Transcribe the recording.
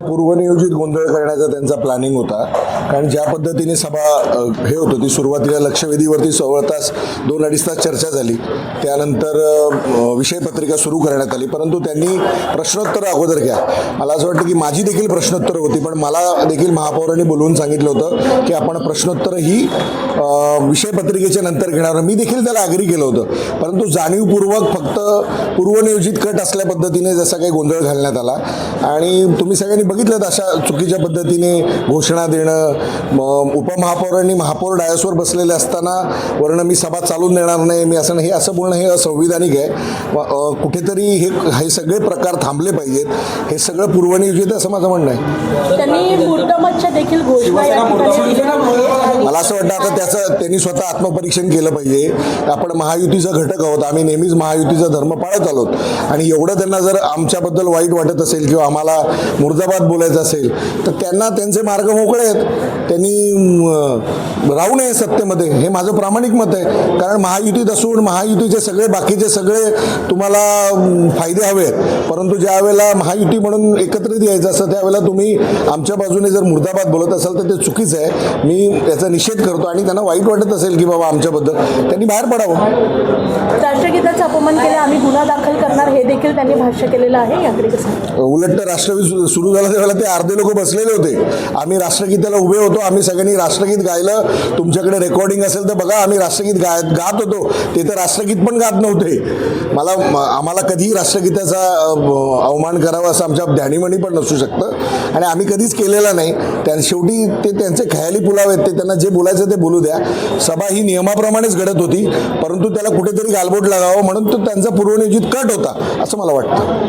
पूर्वनियोजित गोंधळ करण्याचा त्यांचा प्लॅनिंग होता. कारण ज्या पद्धतीने सभा हे होतं ती सुरुवातीला लक्षवेधीवरती 16 तास 2-2.5 तास चर्चा झाली. त्यानंतर विषयपत्रिका सुरू करण्यात आली, परंतु त्यांनी प्रश्नोत्तर अगोदर घ्या. मला असं वाटतं की माझी देखील प्रश्नोत्तर होती, पण मला देखील महापौरांनी बोलवून सांगितलं होतं की आपण प्रश्नोत्तर ही विषयपत्रिकेच्या नंतर घेणार. मी देखील त्याला ॲग्री केलं होतं, परंतु जाणीवपूर्वक फक्त पूर्वनियोजित कट असल्या पद्धतीने जसा काही गोंधळ घालण्यात आला. आणि तुम्ही सगळ्यांनी बघितलं अशा चुकीच्या पद्धतीने घोषणा देणं, उपमहापौरांनी महापौर डायसवर बसलेले असताना वर्ण मी सभा चालून देणार नाही, मी असं नाही, हे असं बोलणं हे असंविधानिक आहे. कुठेतरी हे सगळे प्रकार थांबले पाहिजेत. हे सगळं पूर्वनियोजित आहे असं माझं म्हणणं आहे. त्यांनी मूर्तमतच्या देखील घोषणा मला असं वाटतं आता त्याचं त्यांनी स्वतः आत्मपरीक्षण केलं पाहिजे. आपण महायुतीचा घटक आहोत, आम्ही नेहमीच महायुतीचा धर्म पाळत आलोत. आणि एवढं त्यांना जर आमच्याबद्दल वाईट वाटत असेल किंवा आम्हाला मुर्दाबाद बोलायचं असेल तर त्यांना त्यांचे मार्ग मोकळे आहेत. त्यांनी राहू नये सत्तेमध्ये, हे माझं प्रामाणिक मत आहे. कारण महायुतीत असून महायुतीचे सगळे बाकीचे सगळे तुम्हाला फायदे हवे आहेत, परंतु ज्या वेळेला महायुती म्हणून एकत्रित यायचं असं त्यावेळेला तुम्ही आमच्या बाजूने जर मुर्दाबाद बोलत असाल तर ते चुकीचं आहे. मी याचा निषेध करतो. आणि त्यांना वाईट वाटत असेल की बाबा आमच्याबद्दल, त्यांनी बाहेर पडावं. राष्ट्रगीताचा अपमान केला, आम्ही गुन्हा दाखल करणार, हे देखील त्यांनी भाष्य केलेलं आहे. याकडे कसं? उलट तर राष्ट्रगीत सुरू झालं त्यावेळेला ते अर्धे लोक बसलेले होते. आम्ही राष्ट्रगीताला उभे होतो, आम्ही सगळ्यांनी राष्ट्रगीत गायलं. तुमच्याकडे रेकॉर्डिंग असेल तर बघा, आम्ही राष्ट्रगीत गात होतो. ते तर राष्ट्रगीत पण गात नव्हते. आम्हाला कधीही राष्ट्रगीताचा अवमान करावा असं आमच्या ध्यानीमणी पण नसू शकतं आणि आम्ही कधीच केलेला नाही. शेवटी ते त्यांचे खयाली पुलाव आहेत, ते त्यांना जे बोलायचं ते बोलू द्या. सभा ही नियमाप्रमाणेच घडत होती, परंतु त्याला कुठेतरी गालबोट लागावं म्हणून तो त्यांचा पूर्वनियोजित कट होता असं मला वाटतं.